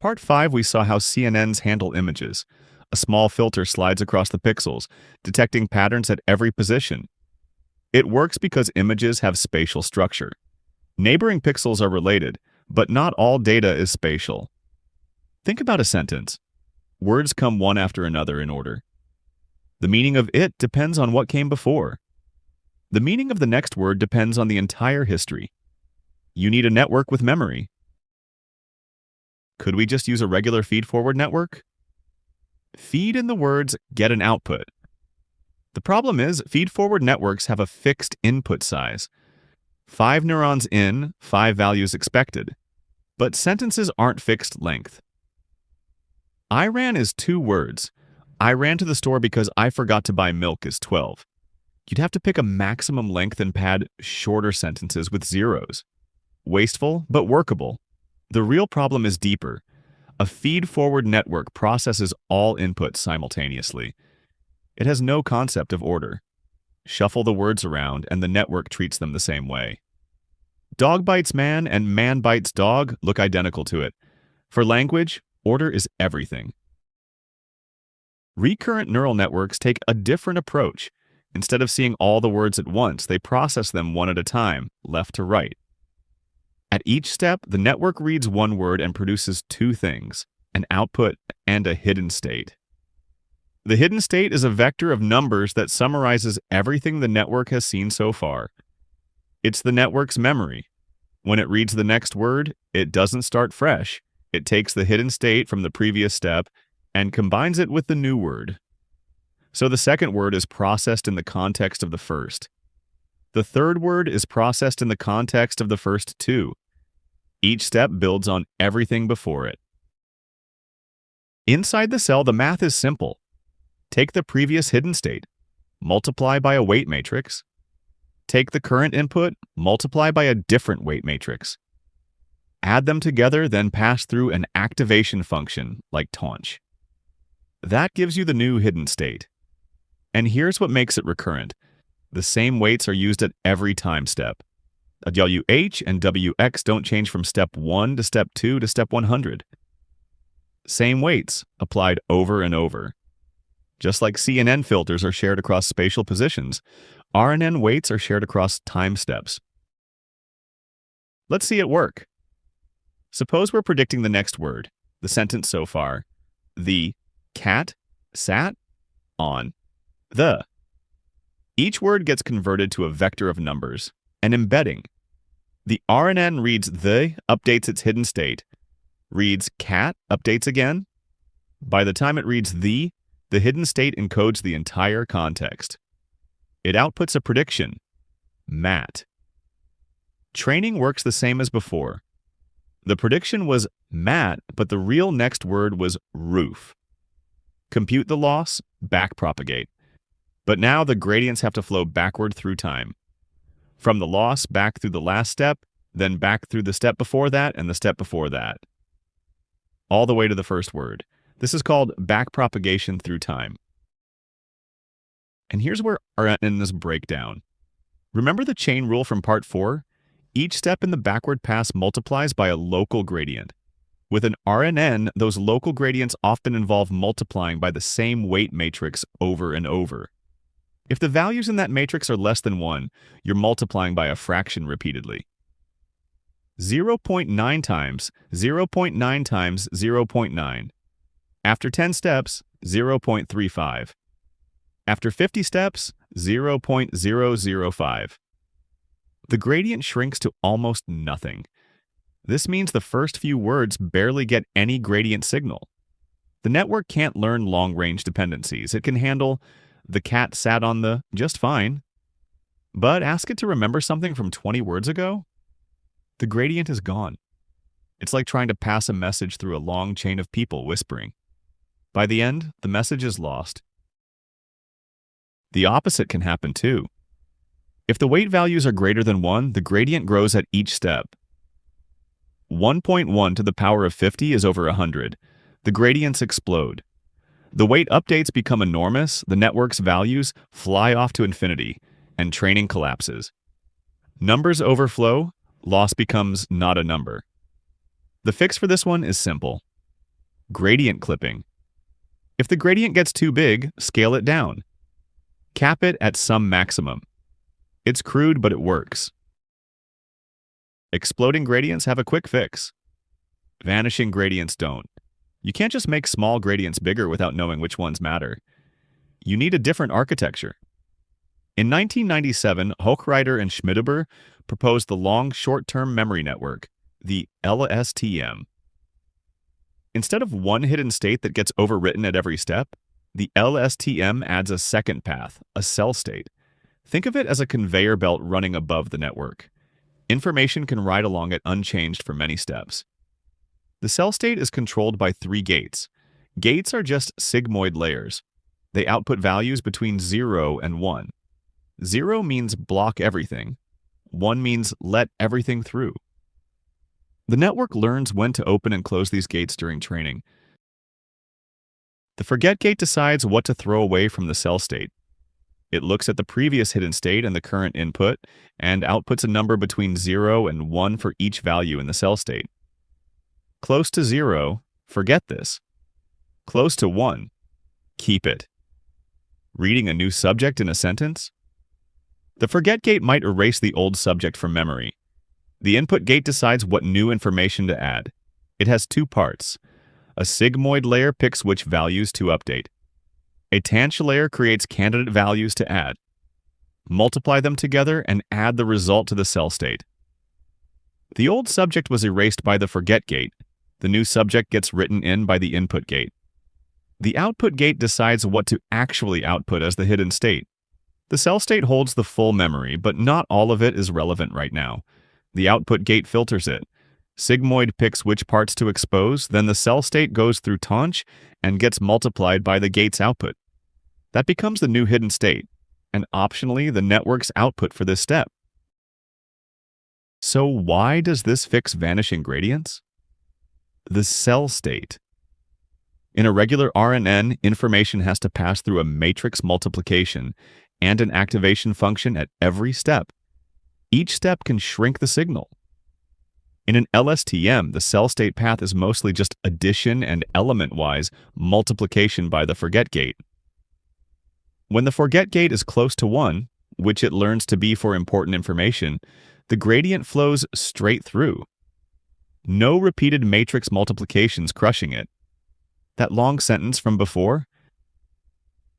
Part 5, we saw how CNNs handle images. A small filter slides across the pixels, detecting patterns at every position. It works because images have spatial structure. Neighboring pixels are related, but not all data is spatial. Think about a sentence. Words come one after another in order. The meaning of it depends on what came before. The meaning of the next word depends on the entire history. You need a network with memory. Could we just use a regular feedforward network? Feed in the words, get an output. The problem is, feedforward networks have a fixed input size. 5 neurons in, 5 values expected. But sentences aren't fixed length. I ran is 2 words. I ran to the store because I forgot to buy milk is 12. You'd have to pick a maximum length and pad shorter sentences with zeros. Wasteful, but workable. The real problem is deeper. A feed-forward network processes all inputs simultaneously. It has no concept of order. Shuffle the words around, and the network treats them the same way. Dog bites man and man bites dog look identical to it. For language, order is everything. Recurrent neural networks take a different approach. Instead of seeing all the words at once, they process them one at a time, left to right. At each step, the network reads one word and produces 2 things, an output and a hidden state. The hidden state is a vector of numbers that summarizes everything the network has seen so far. It's the network's memory. When it reads the next word, it doesn't start fresh. It takes the hidden state from the previous step and combines it with the new word. So the second word is processed in the context of the first. The third word is processed in the context of the first 2. Each step builds on everything before it. Inside the cell, the math is simple. Take the previous hidden state, multiply by a weight matrix. Take the current input, multiply by a different weight matrix. Add them together, then pass through an activation function like taunch. That gives you the new hidden state. And here's what makes it recurrent. The same weights are used at every time step. A WH and WX don't change from step 1 to step 2 to step 100. Same weights, applied over and over. Just like CNN filters are shared across spatial positions, RNN weights are shared across time steps. Let's see it work. Suppose we're predicting the next word, the sentence so far. The cat sat on the. Each word gets converted to a vector of numbers, an embedding. The RNN reads the, updates its hidden state. Reads cat, updates again. By the time it reads the hidden state encodes the entire context. It outputs a prediction, mat. Training works the same as before. The prediction was mat, but the real next word was roof. Compute the loss, backpropagate. But now the gradients have to flow backward through time. From the loss back through the last step, then back through the step before that and the step before that. All the way to the first word. This is called backpropagation through time. And here's where RNNs break down. Remember the chain rule from part 4? Each step in the backward pass multiplies by a local gradient. With an RNN, those local gradients often involve multiplying by the same weight matrix over and over. If the values in that matrix are less than 1, you're multiplying by a fraction repeatedly. 0.9 times 0.9 times 0.9. After 10 steps, 0.35. After 50 steps, 0.005. The gradient shrinks to almost nothing. This means the first few words barely get any gradient signal. The network can't learn long-range dependencies. It can handle the cat sat on the just fine. But ask it to remember something from 20 words ago? The gradient is gone. It's like trying to pass a message through a long chain of people whispering. By the end, the message is lost. The opposite can happen too. If the weight values are greater than 1, the gradient grows at each step. 1.1 to the power of 50 is over 100. The gradients explode. The weight updates become enormous, the network's values fly off to infinity, and training collapses. Numbers overflow, loss becomes not a number. The fix for this one is simple. Gradient clipping. If the gradient gets too big, scale it down. Cap it at some maximum. It's crude, but it works. Exploding gradients have a quick fix. Vanishing gradients don't. You can't just make small gradients bigger without knowing which ones matter. You need a different architecture. In 1997, Hochreiter and Schmideber proposed the long short-term memory network, the LSTM. Instead of one hidden state that gets overwritten at every step, the LSTM adds a second path, a cell state. Think of it as a conveyor belt running above the network. Information can ride along it unchanged for many steps. The cell state is controlled by 3 gates. Gates are just sigmoid layers. They output values between 0 and 1. 0 means block everything. 1 means let everything through. The network learns when to open and close these gates during training. The forget gate decides what to throw away from the cell state. It looks at the previous hidden state and the current input, and outputs a number between 0 and 1 for each value in the cell state. Close to 0, forget this. Close to 1, keep it. Reading a new subject in a sentence? The forget gate might erase the old subject from memory. The input gate decides what new information to add. It has 2 parts. A sigmoid layer picks which values to update. A tanh layer creates candidate values to add. Multiply them together and add the result to the cell state. The old subject was erased by the forget gate. The new subject gets written in by the input gate. The output gate decides what to actually output as the hidden state. The cell state holds the full memory, but not all of it is relevant right now. The output gate filters it. Sigmoid picks which parts to expose, then the cell state goes through tanh and gets multiplied by the gate's output. That becomes the new hidden state, and optionally the network's output for this step. So why does this fix vanishing gradients? The cell state. In a regular RNN, information has to pass through a matrix multiplication and an activation function at every step. Each step can shrink the signal. In an LSTM, the cell state path is mostly just addition and element-wise multiplication by the forget gate. When the forget gate is close to 1, which it learns to be for important information, the gradient flows straight through. No repeated matrix multiplications crushing it. That long sentence from before?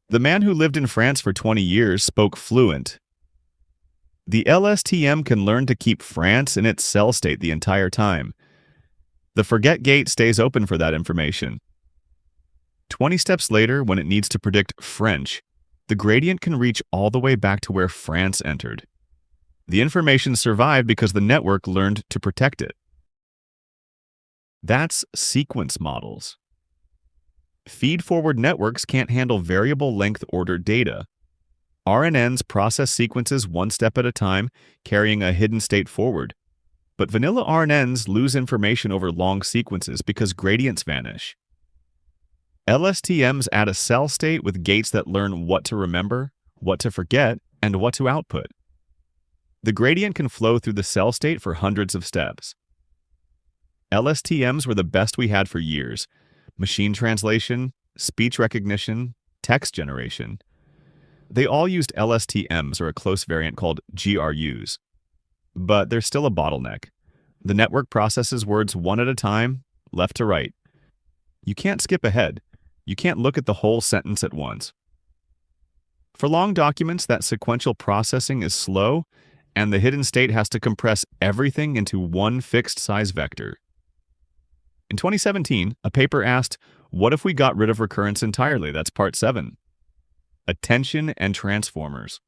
The man who lived in France for 20 years spoke fluent. The LSTM can learn to keep France in its cell state the entire time. The forget gate stays open for that information. 20 steps later, when it needs to predict French, the gradient can reach all the way back to where France entered. The information survived because the network learned to protect it. That's sequence models. Feedforward networks can't handle variable length ordered data. RNNs process sequences one step at a time, carrying a hidden state forward. But vanilla RNNs lose information over long sequences because gradients vanish. LSTMs add a cell state with gates that learn what to remember, what to forget, and what to output. The gradient can flow through the cell state for hundreds of steps. LSTMs were the best we had for years. Machine translation, speech recognition, text generation. They all used LSTMs or a close variant called GRUs. But there's still a bottleneck. The network processes words one at a time, left to right. You can't skip ahead. You can't look at the whole sentence at once. For long documents, that sequential processing is slow, and the hidden state has to compress everything into one fixed size vector. In 2017, a paper asked, what if we got rid of recurrence entirely? That's part 7. Attention and transformers.